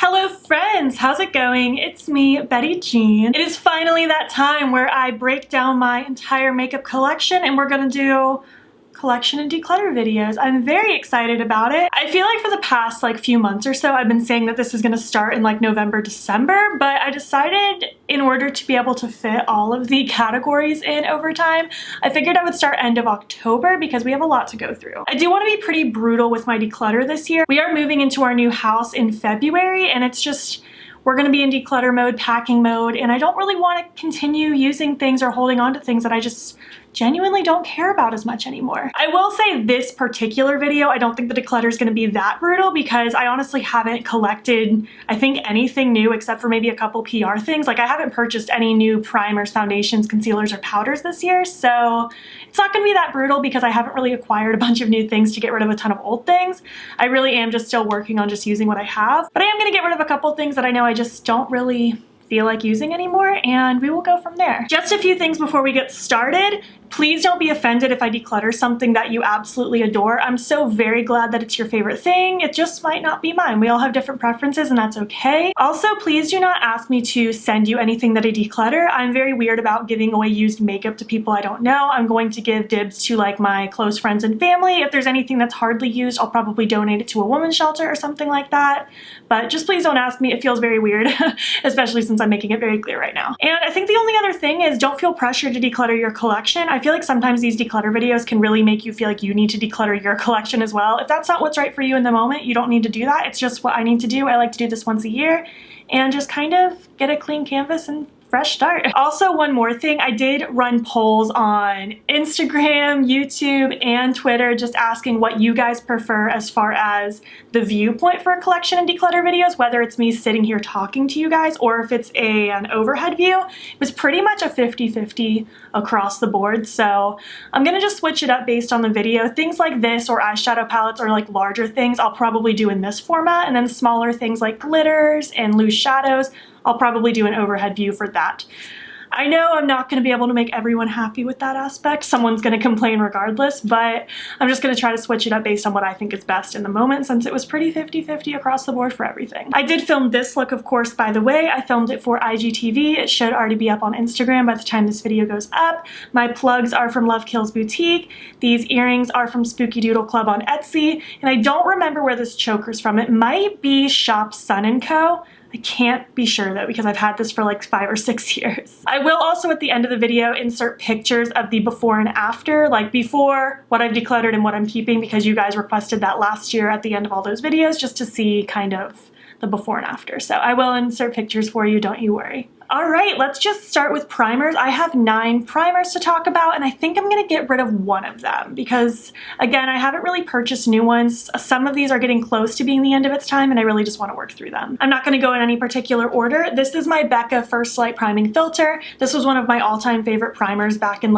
Hello friends, how's it going? It's me, Betty Jean. It is finally that time where I break down my entire makeup collection and we're gonna do collection and declutter videos. I'm very excited about it. I feel like for the past few months or so I've been saying that this is gonna start in November, December, but I decided in order to be able to fit all of the categories in over time, I figured I would start end of October because we have a lot to go through. I do want to be pretty brutal with my declutter this year. We are moving into our new house in February and it's just, we're going to be in declutter mode, packing mode, and I don't really want to continue using things or holding on to things that I just genuinely don't care about as much anymore. I will say this particular video, I don't think the declutter is going to be that brutal because I honestly haven't collected, I think, anything new except for maybe a couple PR things. I haven't purchased any new primers, foundations, concealers, or powders this year, so it's not going to be that brutal because I haven't really acquired a bunch of new things to get rid of a ton of old things. I really am just still working on just using what I have, but I am going to get rid of a couple things that I know I just don't really feel like using anymore, and we will go from there. Just a few things before we get started. Please don't be offended if I declutter something that you absolutely adore. I'm so very glad that it's your favorite thing. It just might not be mine. We all have different preferences and that's okay. Also, please do not ask me to send you anything that I declutter. I'm very weird about giving away used makeup to people I don't know. I'm going to give dibs to my close friends and family. If there's anything that's hardly used, I'll probably donate it to a women's shelter or something like that. But just please don't ask me. It feels very weird, especially since I'm making it very clear right now. And I think the only other thing is don't feel pressured to declutter your collection. I feel like sometimes these declutter videos can really make you feel like you need to declutter your collection as well. If that's not what's right for you in the moment, you don't need to do that. It's just what I need to do. I like to do this once a year and just kind of get a clean canvas and fresh start. Also, one more thing, I did run polls on Instagram, YouTube, and Twitter just asking what you guys prefer as far as the viewpoint for a collection and declutter videos, whether it's me sitting here talking to you guys or if it's an overhead view. It was pretty much a 50-50 across the board, so I'm gonna just switch it up based on the video. Things like this or eyeshadow palettes or larger things I'll probably do in this format, and then smaller things like glitters and loose shadows I'll probably do an overhead view for that. I know I'm not going to be able to make everyone happy with that aspect. Someone's going to complain regardless, but I'm just going to try to switch it up based on what I think is best in the moment since it was pretty 50-50 across the board for everything. I did film this look, of course, by the way. I filmed it for IGTV. It should already be up on Instagram by the time this video goes up. My plugs are from Love Kills Boutique. These earrings are from Spooky Doodle Club on Etsy, and I don't remember where this choker's from. It might be Shop Sun & Co. I can't be sure though because I've had this for 5 or 6 years. I will also at the end of the video insert pictures of the before and after, before, what I've decluttered and what I'm keeping, because you guys requested that last year at the end of all those videos just to see kind of the before and after. So I will insert pictures for you, don't you worry. All right, let's just start with primers. I have 9 primers to talk about, and I think I'm gonna get rid of one of them because, again, I haven't really purchased new ones. Some of these are getting close to being the end of its time, and I really just wanna work through them. I'm not gonna go in any particular order. This is my Becca First Light Priming Filter. This was one of my all-time favorite primers back in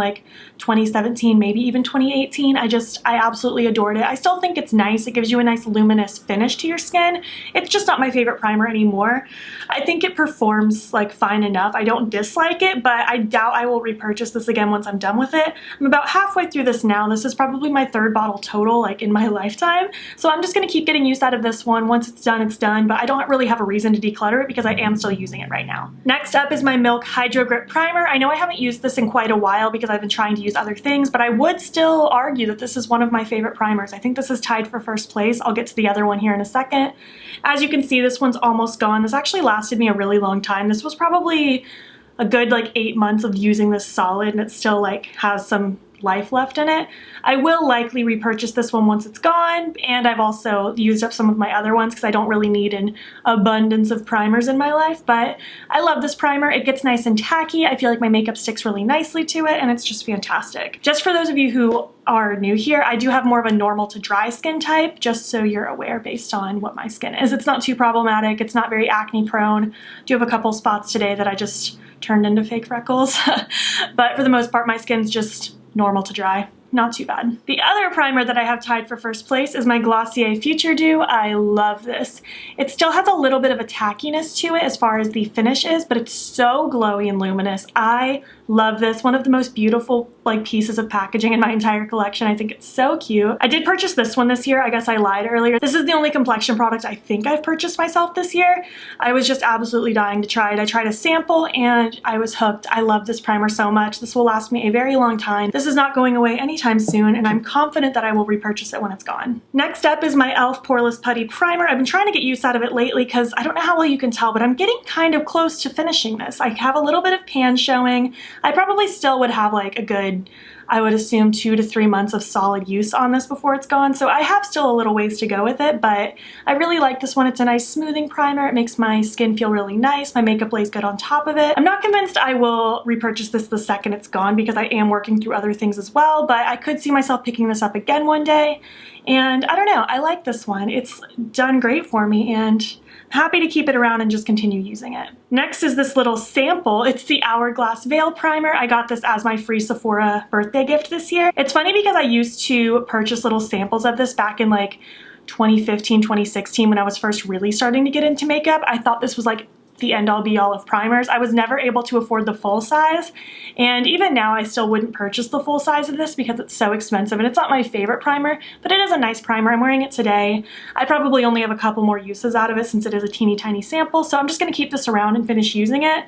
2017, maybe even 2018. I absolutely adored it. I still think it's nice. It gives you a nice luminous finish to your skin. It's just not my favorite primer anymore. I think it performs fine enough. I don't dislike it, but I doubt I will repurchase this again once I'm done with it. I'm about halfway through this now. This is probably my 3rd bottle total in my lifetime. So I'm just gonna keep getting use out of this one. Once it's done, but I don't really have a reason to declutter it because I am still using it right now. Next up is my Milk Hydro Grip Primer. I know I haven't used this in quite a while because I've been trying to use other things, but I would still argue that this is one of my favorite primers. I think this is tied for first place. I'll get to the other one here in a second. As you can see, this one's almost gone. This actually lasted me a really long time. This was probably a good 8 months of using this solid, and it still has some life left in it. I will likely repurchase this one once it's gone, and I've also used up some of my other ones because I don't really need an abundance of primers in my life, but I love this primer. It gets nice and tacky. I feel like my makeup sticks really nicely to it, and it's just fantastic. Just for those of you who are new here, I do have more of a normal to dry skin type, just so you're aware based on what my skin is. It's not too problematic. It's not very acne prone. I do have a couple spots today that I just turned into fake freckles, but for the most part, my skin's just normal to dry. Not too bad. The other primer that I have tied for first place is my Glossier Future Dew. I love this. It still has a little bit of a tackiness to it as far as the finish is, but it's so glowy and luminous. I Love this. One of the most beautiful like pieces of packaging in my entire collection. I think it's so cute. I did purchase this one this year. I guess I lied earlier. This is the only Complexion product I think I've purchased myself this year. I was just absolutely dying to try it. I tried a sample and I was hooked. I love this primer so much. This will last me a very long time. This is not going away anytime soon, and I'm confident that I will repurchase it when it's gone. Next up is my e.l.f. Poreless Putty Primer. I've been trying to get use out of it lately because I don't know how well you can tell, but I'm getting kind of close to finishing this. I have a little bit of pan showing. I probably still would have like a good, I would assume 2 to 3 months of solid use on this before it's gone. So I have still a little ways to go with it, but I really like this one. It's a nice smoothing primer. It makes my skin feel really nice. My makeup lays good on top of it. I'm not convinced I will repurchase this the second it's gone because I am working through other things as well, but I could see myself picking this up again one day. And I don't know, I like this one. It's done great for me and I'm happy to keep it around and just continue using it. Next is this little sample. It's the Hourglass Veil Primer. I got this as my free Sephora birthday gift this year. It's funny because I used to purchase little samples of this back in like 2015, 2016 when I was first really starting to get into makeup. I thought this was like the end-all be-all of primers. I was never able to afford the full size, and even now I still wouldn't purchase the full size of this because it's so expensive and it's not my favorite primer, but it is a nice primer. I'm wearing it today. I probably only have a couple more uses out of it since it is a teeny tiny sample, so I'm just going to keep this around and finish using it.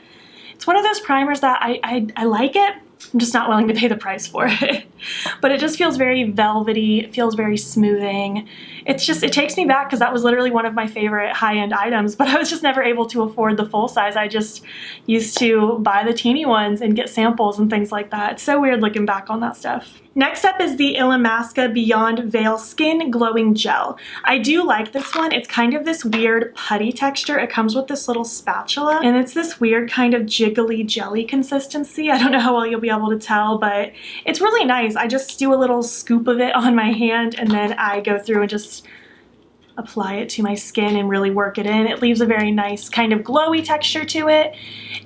It's one of those primers that I like it. I'm just not willing to pay the price for it. But it just feels very velvety. It feels very smoothing. It's just, it takes me back because that was literally one of my favorite high-end items, but I was just never able to afford the full size. I just used to buy the teeny ones and get samples and things like that. It's so weird looking back on that stuff. Next up is the Illamasqua Beyond Veil Skin Glowing Gel. I do like this one. It's kind of this weird putty texture. It comes with this little spatula, and it's this weird kind of jiggly jelly consistency. I don't know how well you'll be able to tell, but it's really nice. I just do a little scoop of it on my hand, and then I go through and just apply it to my skin and really work it in. It leaves a very nice kind of glowy texture to it.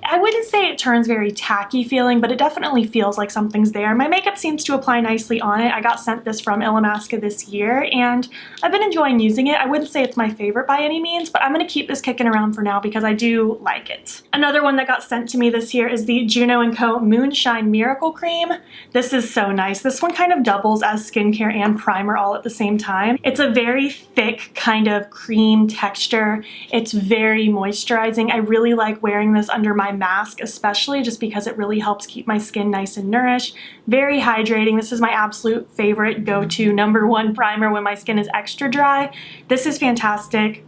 I wouldn't say it turns very tacky feeling, but it definitely feels like something's there. My makeup seems to apply nicely on it. I got sent this from Illamasqua this year and I've been enjoying using it. I wouldn't say it's my favorite by any means, but I'm gonna keep this kicking around for now because I do like it. Another one that got sent to me this year is the Juno & Co. Moonshine Miracle Cream. This is so nice. This one kind of doubles as skincare and primer all at the same time. It's a very thick kind of cream texture. It's very moisturizing. I really like wearing this under my mask, especially just because it really helps keep my skin nice and nourished. Very hydrating. This is my absolute favorite go-to #1 primer when my skin is extra dry. This is fantastic.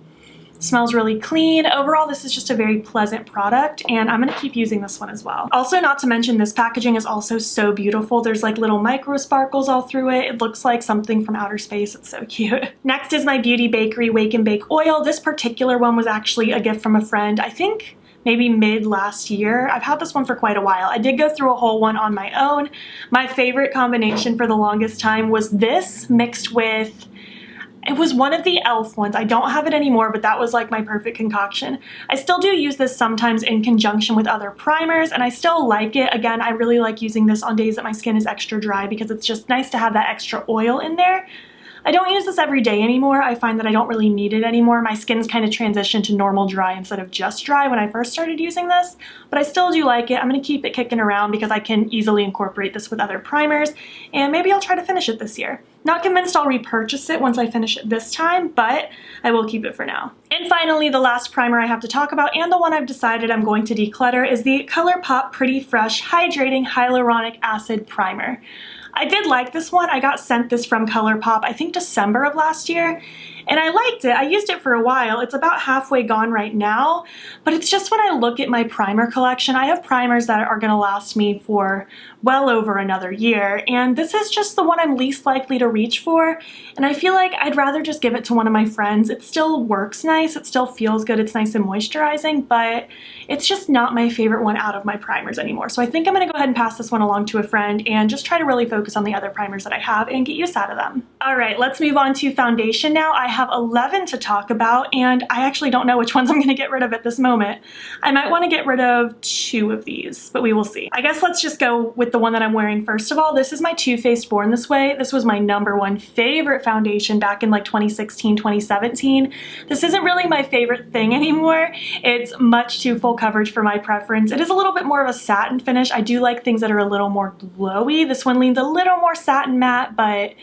Smells really clean. Overall, this is just a very pleasant product, and I'm gonna keep using this one as well. Also, not to mention, this packaging is also so beautiful. There's like little micro sparkles all through it. It looks like something from outer space. It's so cute. Next is my Beauty Bakery Wake and Bake Oil. This particular one was actually a gift from a friend, I think maybe mid last year. I've had this one for quite a while. I did go through a whole one on my own. My favorite combination for the longest time was this mixed with, it was one of the e.l.f. ones. I don't have it anymore, but that was like my perfect concoction. I still do use this sometimes in conjunction with other primers, and I still like it. Again, I really like using this on days that my skin is extra dry because it's just nice to have that extra oil in there. I don't use this every day anymore. I find that I don't really need it anymore. My skin's kind of transitioned to normal dry instead of just dry when I first started using this, but I still do like it. I'm gonna keep it kicking around because I can easily incorporate this with other primers, and maybe I'll try to finish it this year. Not convinced I'll repurchase it once I finish it this time, but I will keep it for now. And finally, the last primer I have to talk about, and the one I've decided I'm going to declutter, is the ColourPop Pretty Fresh Hydrating Hyaluronic Acid Primer. I did like this one. I got sent this from ColourPop, I think December of last year, and I liked it. I used it for a while. It's about halfway gone right now, but it's just when I look at my primer collection, I have primers that are gonna last me for well over another year, and this is just the one I'm least likely to reach for, and I feel like I'd rather just give it to one of my friends. It still works nice, it still feels good, it's nice and moisturizing, but it's just not my favorite one out of my primers anymore. So I think I'm gonna go ahead and pass this one along to a friend and just try to really focus on the other primers that I have and get use out of them. All right, let's move on to foundation now. I have 11 to talk about, and I actually don't know which ones I'm gonna get rid of at this moment. I might wanna get rid of 2 of these, but we will see. I guess let's just go with the one that I'm wearing first of all. This is my Too Faced Born This Way. This was my #1 favorite foundation back in like 2016, 2017. This isn't really my favorite thing anymore. It's much too full coverage for my preference. It is a little bit more of a satin finish. I do like things that are a little more glowy. This one leans a little more satin matte, but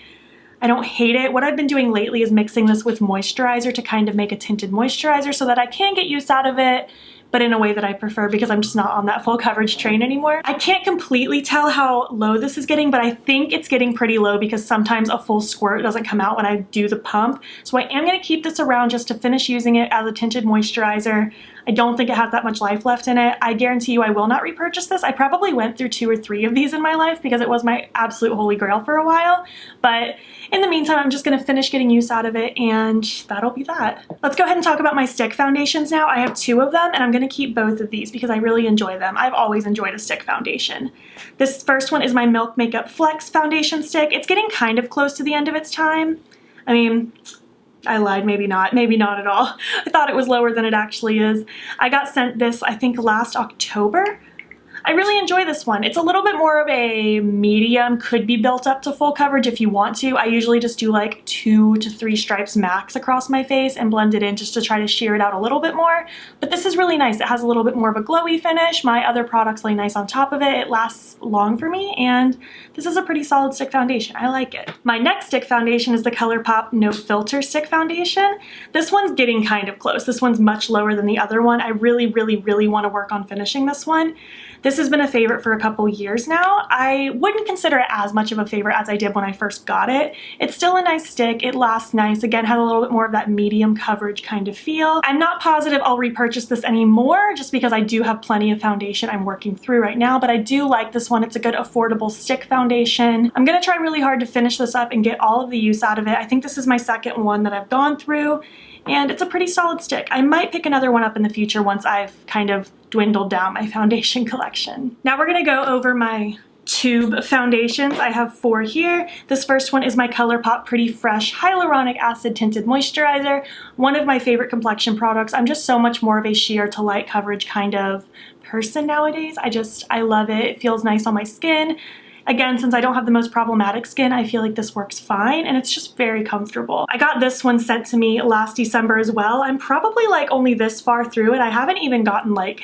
I don't hate it. What I've been doing lately is mixing this with moisturizer to kind of make a tinted moisturizer so that I can get use out of it, but in a way that I prefer because I'm just not on that full coverage train anymore. I can't completely tell how low this is getting, but I think it's getting pretty low because sometimes a full squirt doesn't come out when I do the pump. So I am gonna keep this around just to finish using it as a tinted moisturizer. I don't think it has that much life left in it. I guarantee you I will not repurchase this. I probably went through 2 or 3 of these in my life because it was my absolute holy grail for a while. But in the meantime, I'm just gonna finish getting use out of it, and that'll be that. Let's go ahead and talk about my stick foundations now. I have 2 of them, and I'm gonna keep both of these because I really enjoy them. I've always enjoyed a stick foundation. This first one is my Milk Makeup Flex foundation stick. It's getting kind of close to the end of its time. I mean, I lied, maybe not at all. I thought it was lower than it actually is. I got sent this, I think, last October. I really enjoy this one. It's a little bit more of a medium, could be built up to full coverage if you want to. I usually just do like 2 to 3 stripes max across my face and blend it in just to try to sheer it out a little bit more. But this is really nice. It has a little bit more of a glowy finish. My other products lay nice on top of it. It lasts long for me, and this is a pretty solid stick foundation. I like it. My next stick foundation is the ColourPop No Filter Stick Foundation. This one's getting kind of close. This one's much lower than the other one. I really want to work on finishing this one. This has been a favorite for a couple years now. I wouldn't consider it as much of a favorite as I did when I first got it. It's still a nice stick. It lasts nice. Again, has a little bit more of that medium coverage kind of feel. I'm not positive I'll repurchase this anymore just because I do have plenty of foundation I'm working through right now, but I do like this one. It's a good affordable stick foundation. I'm gonna try really hard to finish this up and get all of the use out of it. I think this is my second one that I've gone through, and it's a pretty solid stick. I might pick another one up in the future once I've kind of dwindled down my foundation collection. Now we're gonna go over my tube foundations. I have 4 here. This first one is my ColourPop Pretty Fresh Hyaluronic Acid Tinted Moisturizer. One of my favorite complexion products. I'm just so much more of a sheer to light coverage kind of person nowadays. I love it. It feels nice on my skin. Again, since I don't have the most problematic skin, I feel like this works fine, and it's just very comfortable. I got this one sent to me last December as well. I'm probably like only this far through it. I haven't even gotten like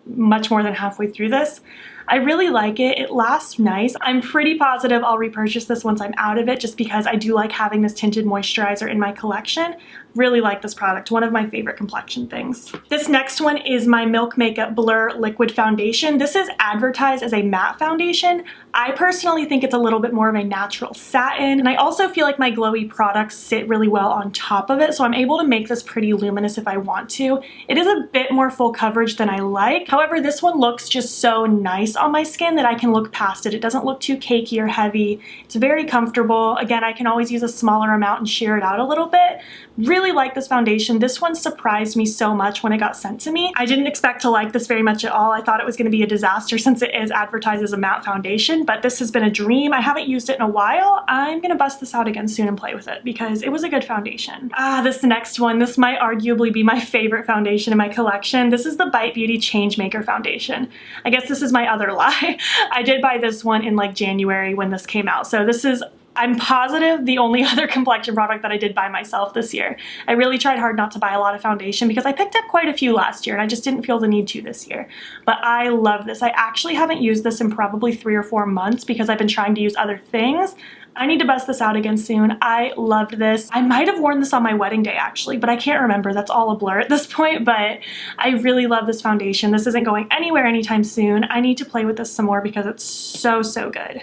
much more than halfway through this. I really like it. It lasts nice. I'm pretty positive I'll repurchase this once I'm out of it just because I do like having this tinted moisturizer in my collection. Really like this product. One of my favorite complexion things. This next one is my Milk Makeup Blur Liquid Foundation. This is advertised as a matte foundation. I personally think it's a little bit more of a natural satin, and I also feel like my glowy products sit really well on top of it, so I'm able to make this pretty luminous if I want to. It is a bit more full coverage than I like. However, this one looks just so nice on my skin that I can look past it. It doesn't look too cakey or heavy. It's very comfortable. Again, I can always use a smaller amount and sheer it out a little bit. Really like this foundation. This one surprised me so much when it got sent to me. I didn't expect to like this very much at all. I thought it was going to be a disaster since it is advertised as a matte foundation, but this has been a dream. I haven't used it in a while. I'm going to bust this out again soon and play with it because it was a good foundation. This next one, this might arguably be my favorite foundation in my collection. This is the Bite Beauty Changemaker foundation. I guess this is my other lie. I did buy this one in like January when this came out. So this is, I'm positive, the only other complexion product that I did buy myself this year. I really tried hard not to buy a lot of foundation because I picked up quite a few last year and I just didn't feel the need to this year. But I love this. I actually haven't used this in probably 3 or 4 months because I've been trying to use other things. I need to bust this out again soon. I loved this. I might have worn this on my wedding day actually, but I can't remember. That's all a blur at this point, but I really love this foundation. This isn't going anywhere anytime soon. I need to play with this some more because it's so good.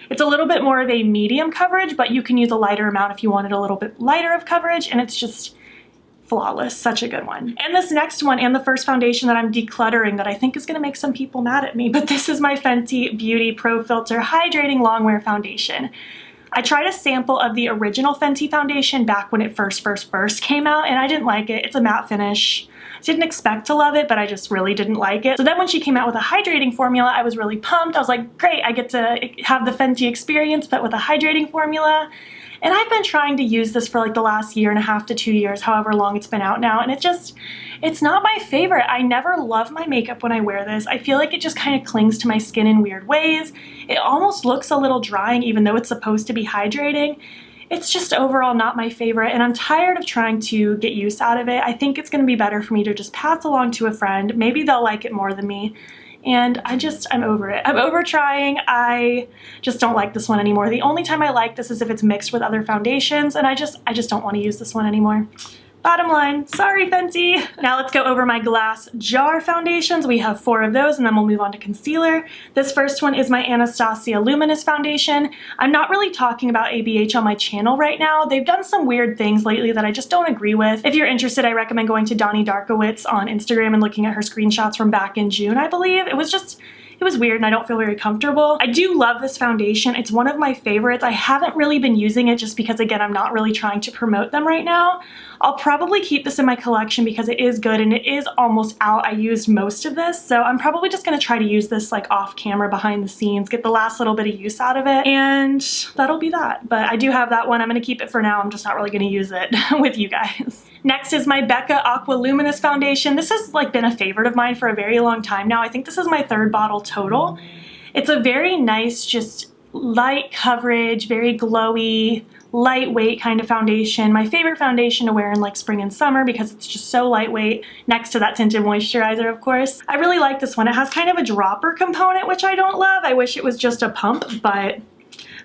It's a little bit more of a medium coverage, but you can use a lighter amount if you wanted a little bit lighter of coverage, and it's just flawless. Such a good one. And this next one, and the first foundation that I'm decluttering that I think is going to make some people mad at me, but this is my Fenty Beauty Pro Filter Hydrating Longwear Foundation. I tried a sample of the original Fenty foundation back when it first came out, and I didn't like it. It's a matte finish. Didn't expect to love it, but I just really didn't like it. So then when she came out with a hydrating formula, I was really pumped. I was like, great, I get to have the Fenty experience, but with a hydrating formula. And I've been trying to use this for like the last 1.5 to 2 years, however long it's been out now, and it's not my favorite. I never love my makeup when I wear this. I feel like it just kind of clings to my skin in weird ways. It almost looks a little drying even though it's supposed to be hydrating. It's just overall not my favorite, and I'm tired of trying to get use out of it. I think it's going to be better for me to just pass along to a friend. Maybe they'll like it more than me. And I'm over it. I'm over trying. I just don't like this one anymore. The only time I like this is if it's mixed with other foundations, and I just don't want to use this one anymore. Bottom line, sorry Fenty. Now let's go over my glass jar foundations. We have 4 of those, and then we'll move on to concealer. This first one is my Anastasia Luminous Foundation. I'm not really talking about ABH on my channel right now. They've done some weird things lately that I just don't agree with. If you're interested, I recommend going to Donnie Darkowitz on Instagram and looking at her screenshots from back in June, I believe. It was weird and I don't feel very comfortable. I do love this foundation. It's one of my favorites. I haven't really been using it just because, again, I'm not really trying to promote them right now. I'll probably keep this in my collection because it is good and it is almost out. I used most of this, so I'm probably just gonna try to use this like off camera behind the scenes, get the last little bit of use out of it, and that'll be that. But I do have that one. I'm gonna keep it for now. I'm just not really gonna use it with you guys. Next is my Becca Aqua Luminous Foundation. This has like been a favorite of mine for a very long time now. I think this is my 3rd bottle total. It's a very nice, just light coverage, very glowy, lightweight kind of foundation. My favorite foundation to wear in like spring and summer because it's just so lightweight, next to that tinted moisturizer, of course. I really like this one. It has kind of a dropper component, which I don't love. I wish it was just a pump, but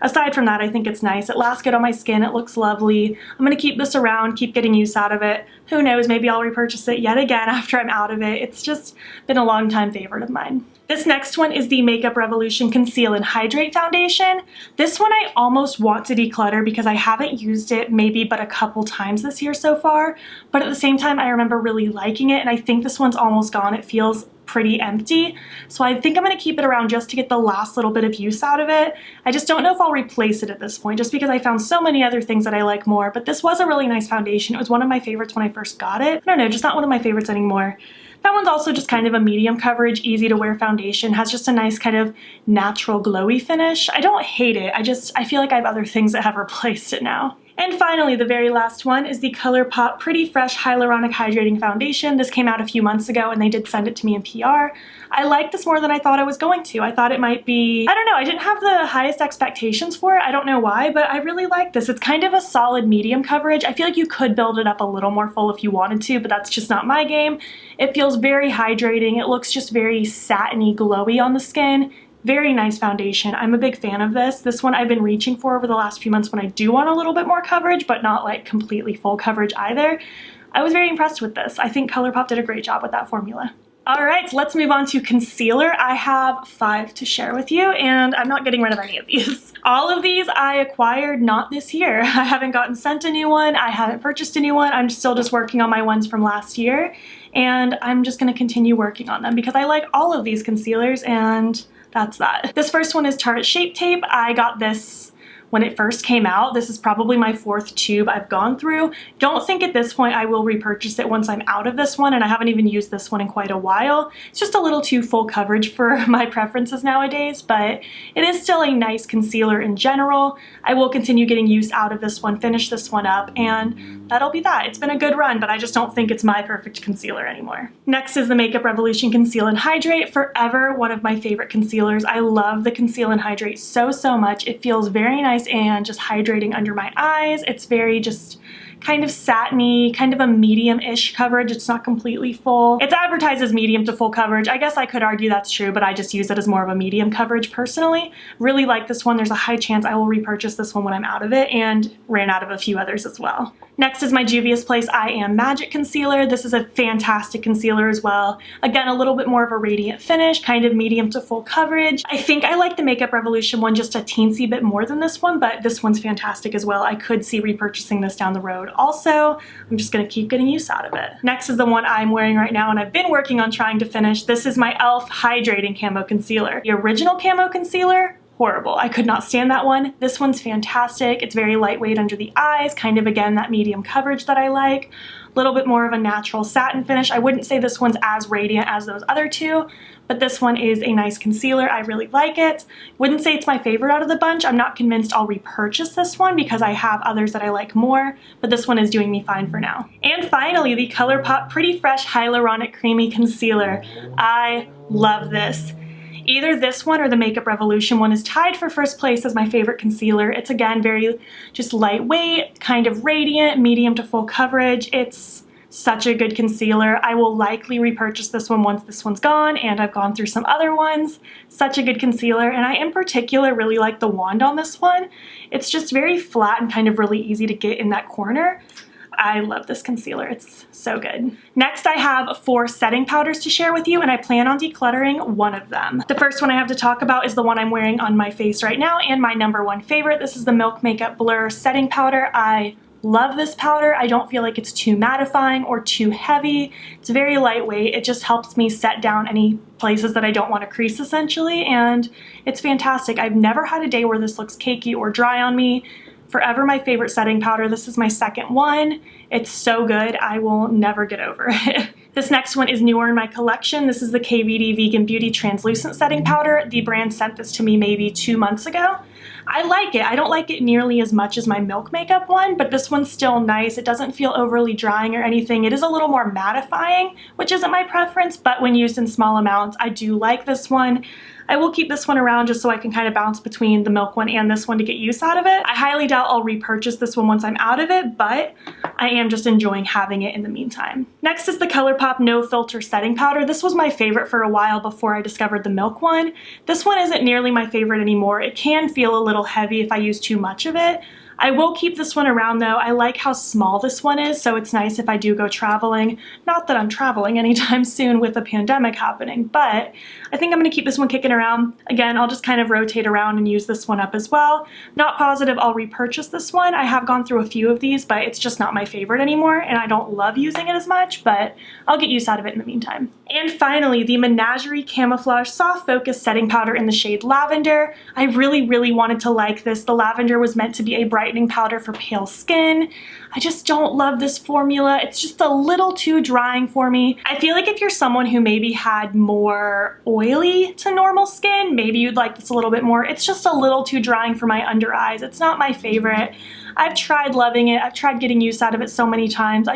aside from that, I think it's nice. It lasts good on my skin. It looks lovely. I'm gonna keep this around, keep getting use out of it. Who knows, maybe I'll repurchase it yet again after I'm out of it. It's just been a long time favorite of mine. This next one is the Makeup Revolution Conceal and Hydrate Foundation. This one I almost want to declutter because I haven't used it maybe but a couple times this year so far, but at the same time I remember really liking it, and I think this one's almost gone. It feels pretty empty, so I think I'm going to keep it around just to get the last little bit of use out of it. I just don't know if I'll replace it at this point just because I found so many other things that I like more, but this was a really nice foundation. It was one of my favorites when I first got it. I don't know, just not one of my favorites anymore. That one's also just kind of a medium coverage, easy to wear foundation, has just a nice kind of natural glowy finish. I don't hate it, I feel like I have other things that have replaced it now. And finally, the very last one is the ColourPop Pretty Fresh Hyaluronic Hydrating Foundation. This came out a few months ago and they did send it to me in PR. I like this more than I thought I was going to. I thought it might be, I don't know, I didn't have the highest expectations for it. I don't know why, but I really like this. It's kind of a solid medium coverage. I feel like you could build it up a little more full if you wanted to, but that's just not my game. It feels very hydrating. It looks just very satiny, glowy on the skin. Very nice foundation. I'm a big fan of this. This one I've been reaching for over the last few months when I do want a little bit more coverage, but not like completely full coverage either. I was very impressed with this. I think ColourPop did a great job with that formula. All right, so let's move on to concealer. I have 5 to share with you, and I'm not getting rid of any of these. All of these I acquired not this year. I haven't gotten sent a new one. I haven't purchased a new one. I'm still just working on my ones from last year, and I'm just gonna continue working on them because I like all of these concealers, and that's that. This first one is Tarte Shape Tape. I got this when it first came out. This is probably my 4th tube I've gone through. Don't think at this point I will repurchase it once I'm out of this one, and I haven't even used this one in quite a while. It's just a little too full coverage for my preferences nowadays, but it is still a nice concealer in general. I will continue getting use out of this one, finish this one up, and that'll be that. It's been a good run, but I just don't think it's my perfect concealer anymore. Next is the Makeup Revolution Conceal and Hydrate. Forever one of my favorite concealers. I love the Conceal and Hydrate so much. It feels very nice and just hydrating under my eyes. It's very just kind of satiny, kind of a medium-ish coverage. It's not completely full. It's advertised as medium to full coverage. I guess I could argue that's true, but I just use it as more of a medium coverage personally. Really like this one. There's a high chance I will repurchase this one when I'm out of it, and ran out of a few others as well. Next is my Juvia's Place I Am Magic Concealer. This is a fantastic concealer as well. Again, a little bit more of a radiant finish, kind of medium to full coverage. I think I like the Makeup Revolution one just a teensy bit more than this one, but this one's fantastic as well. I could see repurchasing this down the road. Also, I'm just gonna keep getting use out of it. Next is the one I'm wearing right now and I've been working on trying to finish. This is my e.l.f. Hydrating Camo Concealer. The original Camo Concealer, horrible. I could not stand that one. This one's fantastic. It's very lightweight under the eyes, kind of again that medium coverage that I like. A little bit more of a natural satin finish. I wouldn't say this one's as radiant as those other two, but this one is a nice concealer. I really like it. Wouldn't say it's my favorite out of the bunch. I'm not convinced I'll repurchase this one because I have others that I like more, but this one is doing me fine for now. And finally, the ColourPop Pretty Fresh Hyaluronic Creamy Concealer. I love this. Either this one or the Makeup Revolution one is tied for first place as my favorite concealer. It's again very just lightweight, kind of radiant, medium to full coverage. It's such a good concealer. I will likely repurchase this one once this one's gone, and I've gone through some other ones. Such a good concealer, and I in particular really like the wand on this one. It's just very flat and kind of really easy to get in that corner. I love this concealer. It's so good. Next, I have 4 setting powders to share with you, and I plan on decluttering one of them. The first one I have to talk about is the one I'm wearing on my face right now and my #1 favorite. This is the Milk Makeup Blur Setting Powder. I love this powder. I don't feel like it's too mattifying or too heavy. It's very lightweight. It just helps me set down any places that I don't want to crease essentially, and it's fantastic. I've never had a day where this looks cakey or dry on me. Forever my favorite setting powder. This is my second one. It's so good. I will never get over it. This next one is newer in my collection. This is the KVD Vegan Beauty Translucent Setting Powder. The brand sent this to me maybe 2 months ago. I like it. I don't like it nearly as much as my Milk Makeup one, but this one's still nice. It doesn't feel overly drying or anything. It is a little more mattifying, which isn't my preference, but when used in small amounts, I do like this one. I will keep this one around just so I can kind of bounce between the Milk one and this one to get use out of it. I highly doubt I'll repurchase this one once I'm out of it, but I am just enjoying having it in the meantime. Next is the ColourPop No Filter Setting Powder. This was my favorite for a while before I discovered the Milk one. This one isn't nearly my favorite anymore. It can feel a little heavy if I use too much of it. I will keep this one around though. I like how small this one is, so it's nice if I do go traveling. Not that I'm traveling anytime soon with the pandemic happening, but I think I'm gonna keep this one kicking around. Again, I'll just kind of rotate around and use this one up as well. Not positive I'll repurchase this one. I have gone through a few of these, but it's just not my favorite anymore, and I don't love using it as much, but I'll get use out of it in the meantime. And finally, the Menagerie Camouflage Soft Focus Setting Powder in the shade Lavender. I really wanted to like this. The lavender was meant to be a brightening powder for pale skin. I just don't love this formula. It's just a little too drying for me. I feel like if you're someone who maybe had more oily to normal skin, maybe you'd like this a little bit more. It's just a little too drying for my under eyes. It's not my favorite. I've tried loving it. I've tried getting use out of it so many times.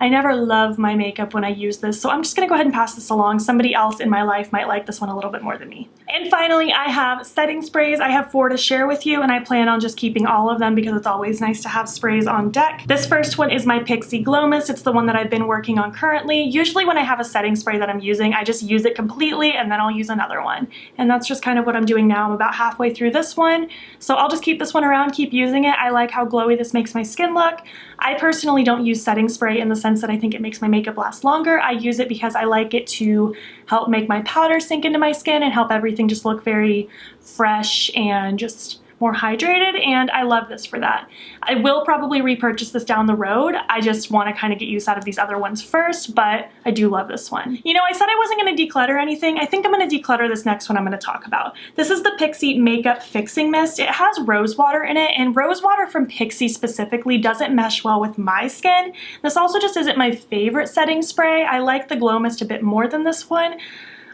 I never love my makeup when I use this, so I'm just gonna go ahead and pass this along. Somebody else in my life might like this one a little bit more than me. And finally, I have setting sprays. I have 4 to share with you, and I plan on just keeping all of them because it's always nice to have sprays on deck. This first one is my Pixi Glow Mist. It's the one that I've been working on currently. Usually when I have a setting spray that I'm using, I just use it completely and then I'll use another one. And that's just kind of what I'm doing now. I'm about halfway through this one, so I'll just keep this one around, keep using it. I like how glowy this makes my skin look. I personally don't use setting spray in the sense that I think it makes my makeup last longer. I use it because I like it to help make my powder sink into my skin and help everything just look very fresh and just more hydrated, and I love this for that. I will probably repurchase this down the road. I just want to kind of get use out of these other ones first, but I do love this one. You know, I said I wasn't going to declutter anything. I think I'm going to declutter this next one I'm going to talk about. This is the Pixi Makeup Fixing Mist. It has rose water in it, and rose water from Pixi specifically doesn't mesh well with my skin. This also just isn't my favorite setting spray. I like the Glow Mist a bit more than this one.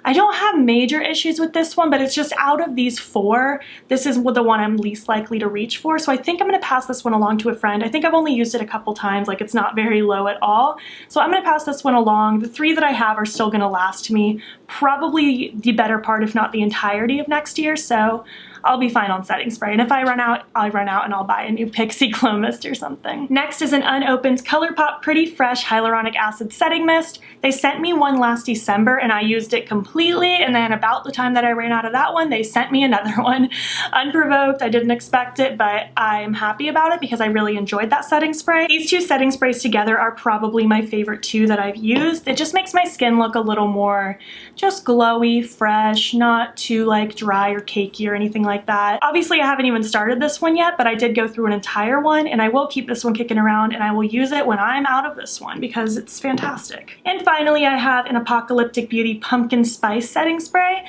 I don't have major issues with this one, but it's just out of these 4, this is the one I'm least likely to reach for. So I think I'm gonna pass this one along to a friend. I think I've only used it a couple times, like it's not very low at all. So I'm gonna pass this one along. The 3 that I have are still gonna last me probably the better part, if not the entirety of next year. So I'll be fine on setting spray. And if I run out, I'll run out and I'll buy a new Pixi Glow Mist or something. Next is an unopened ColourPop Pretty Fresh Hyaluronic Acid Setting Mist. They sent me one last December and I used it completely, and then about the time that I ran out of that one, they sent me another one. Unprovoked, I didn't expect it, but I'm happy about it because I really enjoyed that setting spray. These 2 setting sprays together are probably my favorite 2 that I've used. It just makes my skin look a little more just glowy, fresh, not too like dry or cakey or anything like that. Obviously I haven't even started this one yet, but I did go through an entire one, and I will keep this one kicking around, and I will use it when I'm out of this one because it's fantastic. And finally I have an Apocalyptic Beauty Pumpkin Spice Setting Spray.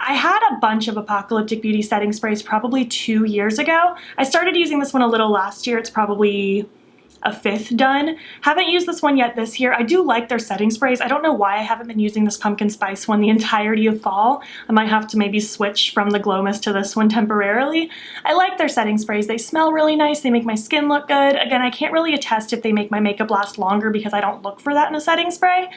I had a bunch of Apocalyptic Beauty setting sprays probably 2 years ago. I started using this one a little last year. It's probably a fifth done. Haven't used this one yet this year. I do like their setting sprays. I don't know why I haven't been using this pumpkin spice one the entirety of fall. I might have to maybe switch from the Glow Mist to this one temporarily. I like their setting sprays. They smell really nice. They make my skin look good. Again, I can't really attest if they make my makeup last longer because I don't look for that in a setting spray.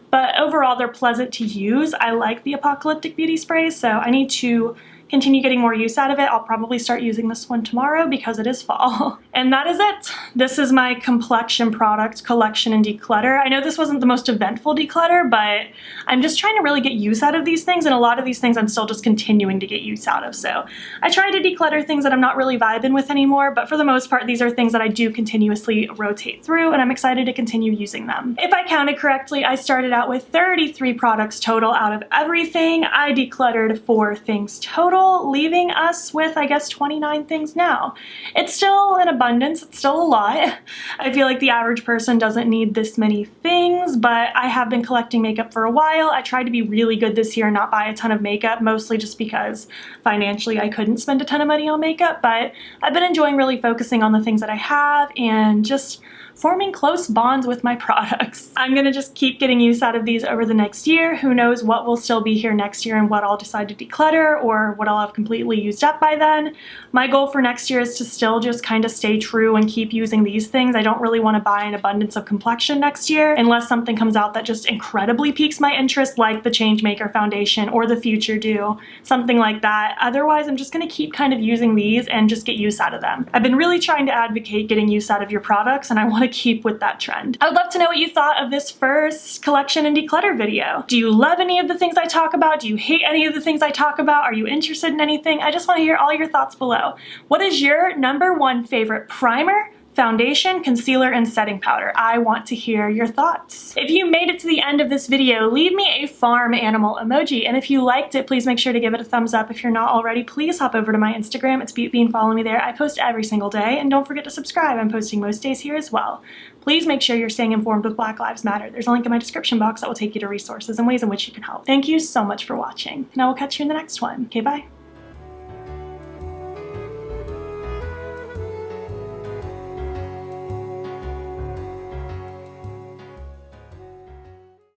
But overall, they're pleasant to use. I like the Apocalyptic Beauty sprays, so I need to continue getting more use out of it. I'll probably start using this one tomorrow because it is fall. And that is it. This is my Complexion product collection and declutter. I know this wasn't the most eventful declutter, but I'm just trying to really get use out of these things, and a lot of these things I'm still just continuing to get use out of. So I try to declutter things that I'm not really vibing with anymore, but for the most part, these are things that I do continuously rotate through, and I'm excited to continue using them. If I counted correctly, I started out with 33 products total out of everything. I decluttered 4 things total, leaving us with, I guess, 29 things now. It's still an abundance, it's still a lot. I feel like the average person doesn't need this many things, but I have been collecting makeup for a while. I tried to be really good this year and not buy a ton of makeup, mostly just because financially I couldn't spend a ton of money on makeup, but I've been enjoying really focusing on the things that I have and just forming close bonds with my products. I'm gonna just keep getting use out of these over the next year. Who knows what will still be here next year and what I'll decide to declutter or what I'll have completely used up by then. My goal for next year is to still just kind of stay true and keep using these things. I don't really want to buy an abundance of Complexion next year unless something comes out that just incredibly piques my interest, like the Changemaker foundation or the Future Dew, something like that. Otherwise, I'm just gonna keep kind of using these and just get use out of them. I've been really trying to advocate getting use out of your products, and I want to keep with that trend. I would love to know what you thought of this first collection and declutter video. Do you love any of the things I talk about? Do you hate any of the things I talk about? Are you interested in anything? I just want to hear all your thoughts below. What is your #1 favorite primer, foundation, concealer, and setting powder? I want to hear your thoughts. If you made it to the end of this video, leave me a farm animal emoji, and if you liked it, please make sure to give it a thumbs up. If you're not already, please hop over to my Instagram. It's BeautBean. Follow me there. I post every single day, and don't forget to subscribe. I'm posting most days here as well. Please make sure you're staying informed with Black Lives Matter. There's a link in my description box that will take you to resources and ways in which you can help. Thank you so much for watching, and I will catch you in the next one. Okay, bye.